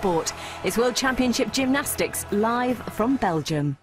sport. It's World Championship Gymnastics live from Belgium.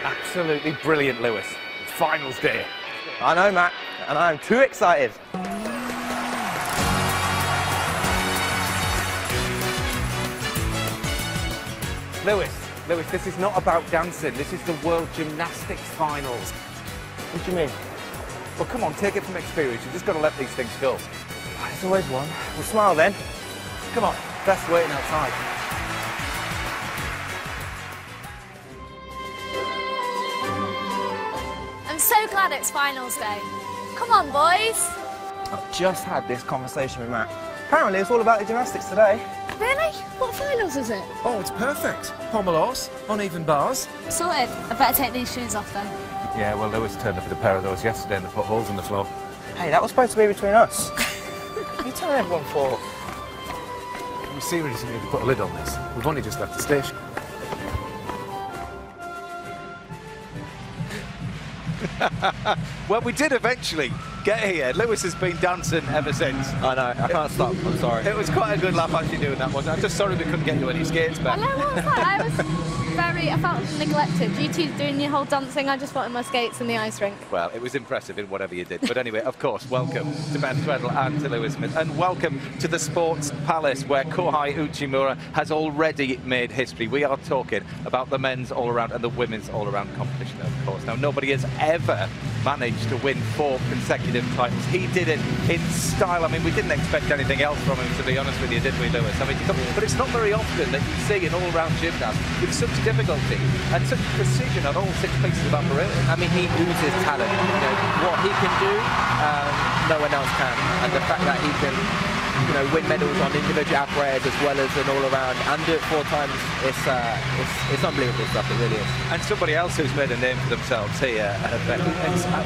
Absolutely brilliant, Lewis. Finals day. I know, Matt, and I'm too excited. Lewis, this is not about dancing. This is the World Gymnastics Finals. What do you mean? Well, come on, take it from experience. You've just got to let these things go. There's always one. We'll smile then. Come on, Beth's waiting outside. I'm so glad it's finals day. Come on, boys. I've just had this conversation with Matt. Apparently it's all about the gymnastics today. Really? What finals is it? Oh, it's perfect. Pommel horse, uneven bars. Sorted. I better take these shoes off then. Yeah, well, Lewis turned up with a pair of those yesterday and they put holes in the floor. Hey, that was supposed to be between us. What are you telling everyone for? Are you serious? You need to put a lid on this. We've only just left the station. Well, we did eventually get here. Lewis has been dancing ever since. I know, I can't stop, I'm sorry. It was quite a good laugh actually doing that, wasn't it? I'm just sorry we couldn't get you any skates back. I know, what was that? I felt neglected. You two doing your whole dancing, I just wanted my skates in the ice rink. Well, it was impressive in whatever you did. But anyway, of course, welcome to Beth Tweddle and to Lewis Smith. And welcome to the Sports Palace, where Kohei Uchimura has already made history. We are talking about the men's all-around and the women's all-around competition, of course. Now, nobody has ever managed to win 4 consecutive titles. He did it in style. I mean, we didn't expect anything else from him, to be honest with you, did we, Lewis? I mean, but it's not very often that you see an all-round gymnast with such difficulty and such precision on all 6 pieces of apparatus. I mean, he oozes talent. You know, what he can do, no one else can. And the fact that he can, you know, win medals on individual apparatus as well as an all-around and do it 4 times, it's unbelievable stuff, it really is. And somebody else who's made a name for themselves here,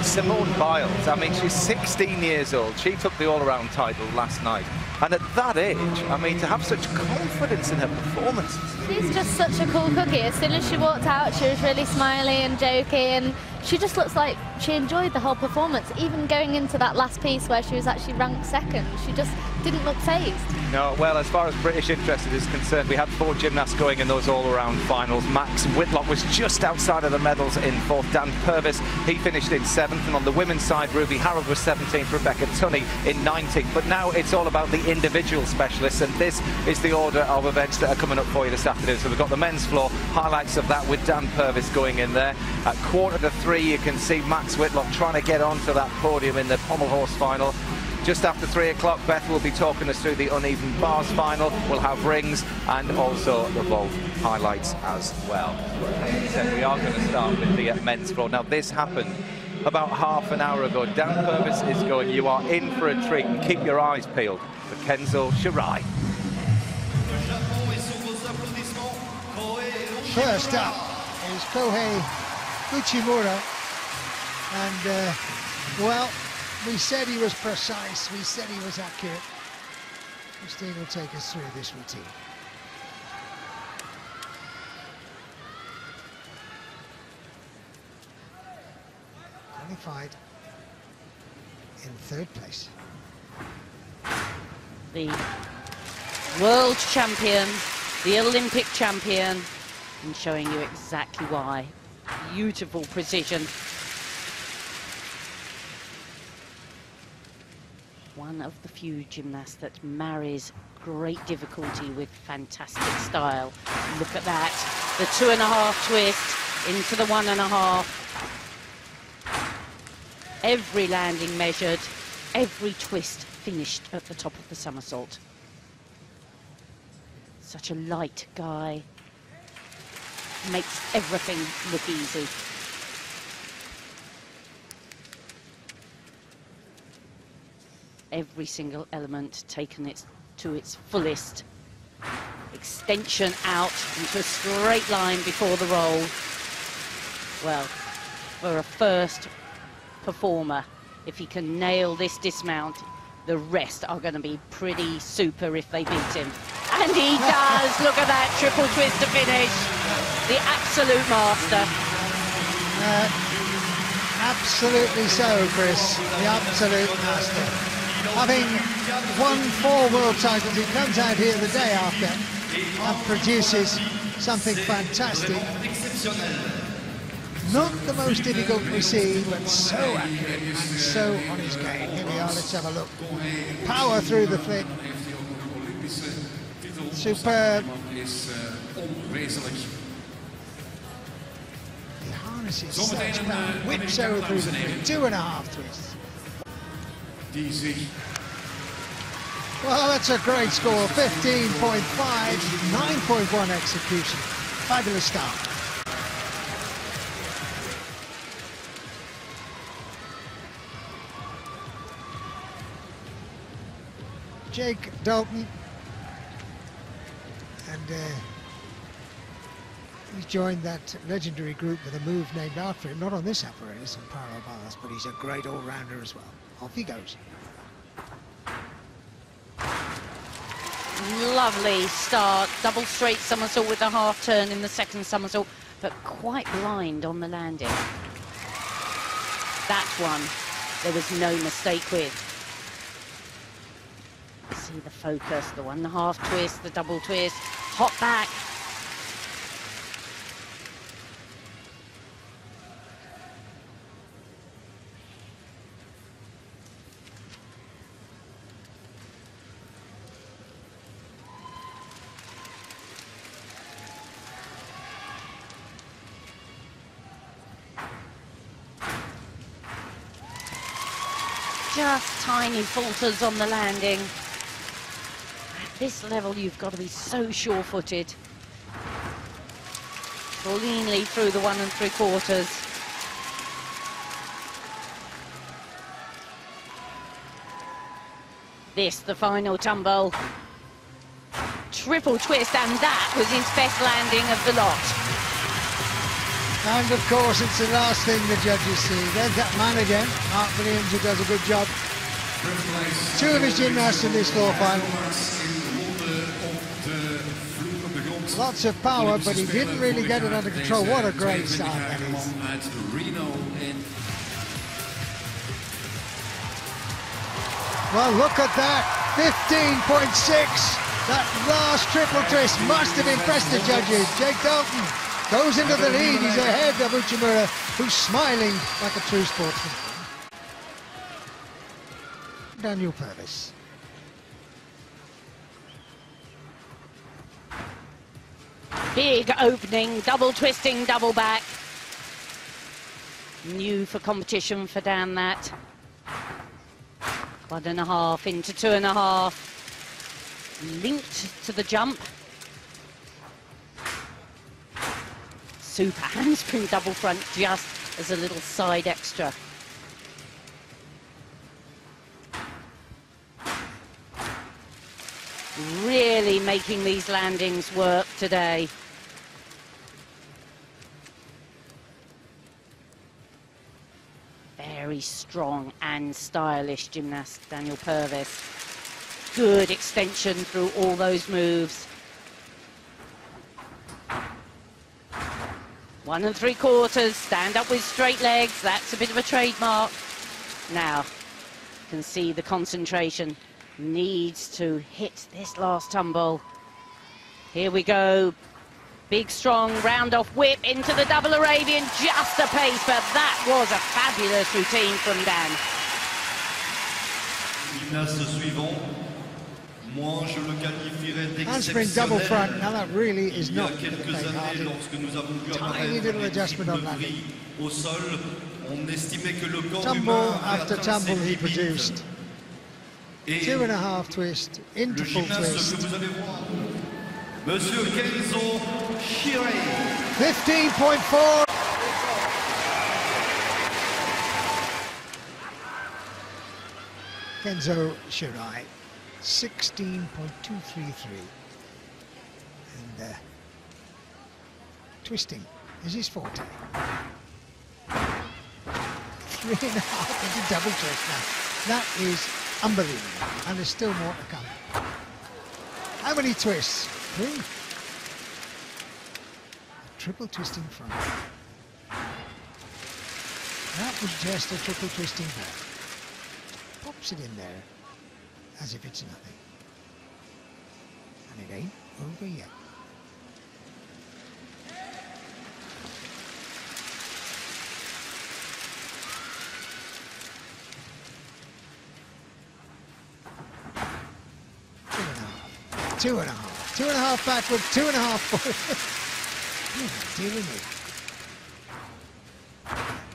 Simone Biles. I mean, she's 16 years old. She took the all-around title last night. And at that age, I mean, to have such confidence in her performances. She's just such a cool cookie. As soon as she walked out, she was really smiley and jokey, and she just looks like she enjoyed the whole performance, even going into that last piece where she was actually ranked 2nd. She just didn't look phased. No, well, as far as British interest is concerned, we had 4 gymnasts going in those all-around finals. Max Whitlock was just outside of the medals in 4th. Dan Purvis, he finished in 7th. And on the women's side, Ruby Harold was 17th, Rebecca Tunney in 19th. But now it's all about the individual specialists, and this is the order of events that are coming up for you this afternoon. So we've got the men's floor, highlights of that with Dan Purvis going in there. At 2:45, you can see Max Whitlock trying to get onto that podium in the pommel horse final. Just after 3 o'clock, Beth will be talking us through the uneven bars final. We'll have rings and also the vault highlights as well. As I said, we are going to start with the men's floor. Now, this happened about half an hour ago. Dan Purvis is going, you are in for a treat, and keep your eyes peeled for Kenzo Shirai. First up is Kohei Uchimura, and well, we said he was precise, we said he was accurate. Christine will take us through this routine. Qualified in 3rd place. The world champion, the Olympic champion, and showing you exactly why. Beautiful precision. One of the few gymnasts that marries great difficulty with fantastic style. Look at that. The 2.5 twist into the 1.5. Every landing measured, every twist finished at the top of the somersault. Such a light guy, makes everything look easy. Every single element taken it to its fullest. Extension out into a straight line before the roll. Well, for a first performer, if he can nail this dismount, the rest are going to be pretty super if they beat him. And he does! Look at that triple twist to finish. The absolute master. Absolutely so, Chris. The absolute master. Having won 4 world titles, he comes out here the day after and produces something fantastic. Not the most difficult we see, but so accurate and so on his game. Here we are, let's have a look. Power through the flick. Superb. He harnesses such power, whips over through the flick, 2.5 twists. Well, that's a great score, 15.5, 9.1 execution. Fabulous start. Jake Dalton, and he's joined that legendary group with a move named after him, not on this apparatus in parallel bars, but he's a great all-rounder as well. Off he goes. Lovely start, double straight somersault with a half turn in the second somersault, but quite blind on the landing. That one, there was no mistake with. See the focus, the 1.5 twist, the double twist, hop back. Just tiny falters on the landing. At this level, you've got to be so sure-footed. Cleanly through the 1 3/4. This, the final tumble. Triple twist, and that was his best landing of the lot. And of course, it's the last thing the judges see. There's that man again, Mark Williams, who does a good job. 2 of his gymnasts in this floor final. Lots of power, but he didn't really get it under control. What a great start that is. Well, look at that, 15.6. That last triple twist must have impressed the judges. Jake Dalton goes into the lead. He's ahead of Uchimura, who's smiling like a true sportsman. Daniel Purvis. Big opening, double twisting, double back. New for competition for Dan, that. 1.5 into 2.5. Linked to the jump. Super handspring double front just as a little side extra. Really making these landings work today. Very strong and stylish gymnast, Daniel Purvis. Good extension through all those moves. 1 3/4, stand up with straight legs. That's a bit of a trademark. Now, you can see the concentration. Needs to hit this last tumble. Here we go. Big, strong, round-off whip into the double Arabian. Just a pace, but that was a fabulous routine from Dan. Handspring double front. Now that really is not for the faint-hearted. Tiny little adjustment on landing. Tumble after tumble he produced. 2.5 twist, into full twist. Monsieur Kenzo Shirei. 15.4. Kenzo Shirai, 16.233. And twisting is his forte. 3.5 into double twist now. That is unbelievable, and there's still more to come. How many twists? 3. A triple twisting front. That was just a triple twisting back. Pops it in there as if it's nothing. And it ain't over yet. Two and a half backward, 2.5 forward. Dear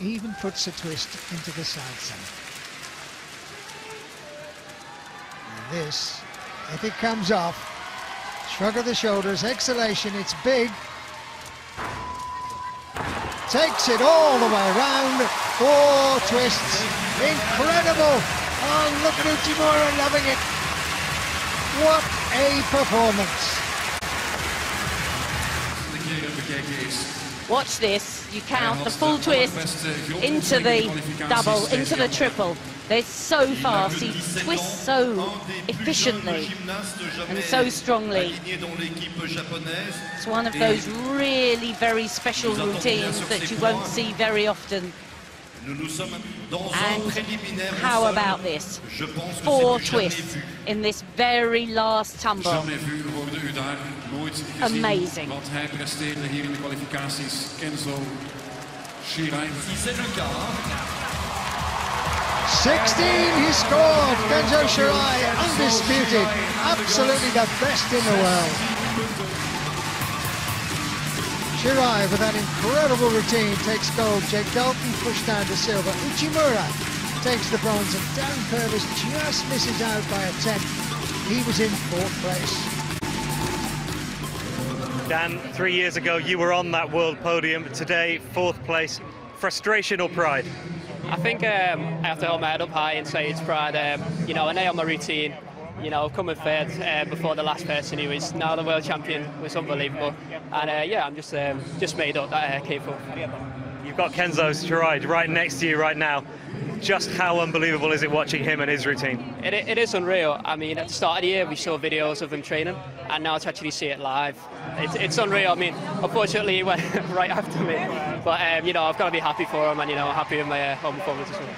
me. Even puts a twist into the side side. And this, if it comes off, shrug of the shoulders, exhalation, it's big. Takes it all the way around, 4 twists, incredible. Oh, look at Uchimura loving it. What a performance. Watch this. You count the full twist into the double, into the triple. They're so fast. He twists so efficiently and so strongly. It's one of those really very special routines that you won't see very often. And how about this? 4 twists in this very last tumble. Amazing. 16 he scored. Kenzo Shirai, undisputed. Absolutely the best in the world. Shirai with that incredible routine takes gold. Jake Dalton pushed down to silver. Uchimura takes the bronze, and Dan Purvis just misses out by a 10th. He was in 4th place. Dan, 3 years ago you were on that world podium. Today, 4th place. Frustration or pride? I think I have to hold my head up high and say it's pride. You know, I nailed my routine. You know, coming 3rd before the last person who is now the world champion was unbelievable. And yeah, I'm just made up that I came 4th. You've got Kenzo Shirai right next to you right now. Just how unbelievable is it watching him and his routine? It is unreal. I mean, at the start of the year, we saw videos of him training, and now to actually see it live, it's unreal. I mean, unfortunately, he went right after me. But, you know, I've got to be happy for him, and, you know, happy with my home performance as well.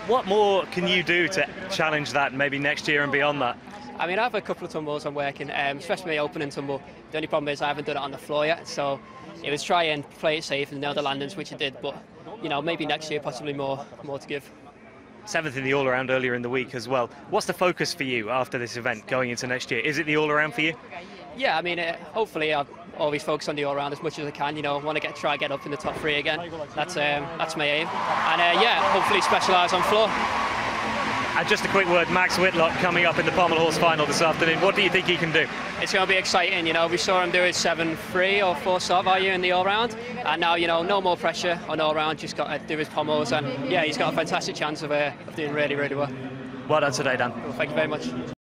What more can you do to challenge that maybe next year and beyond that? I mean, I have a couple of tumbles I'm working, especially my opening tumble. The only problem is I haven't done it on the floor yet, so it was try and play it safe and nail the landings, which I did, but, you know, maybe next year possibly more to give. 7th in the all-around earlier in the week as well. What's the focus for you after this event going into next year? Is it the all-around for you? Yeah, I mean, hopefully I'll always focus on the all-around as much as I can. You know, I want to try get up in the top 3 again. That's my aim. And yeah, hopefully specialise on floor. And just a quick word, Max Whitlock coming up in the Pommel Horse final this afternoon. What do you think he can do? It's going to be exciting. You know, we saw him do his 7.3 or 4 star value in the all-round, and now, you know, no more pressure on all-round. Just got to do his pommels, and yeah, he's got a fantastic chance of doing really, really well. Well done today, Dan. Thank you very much.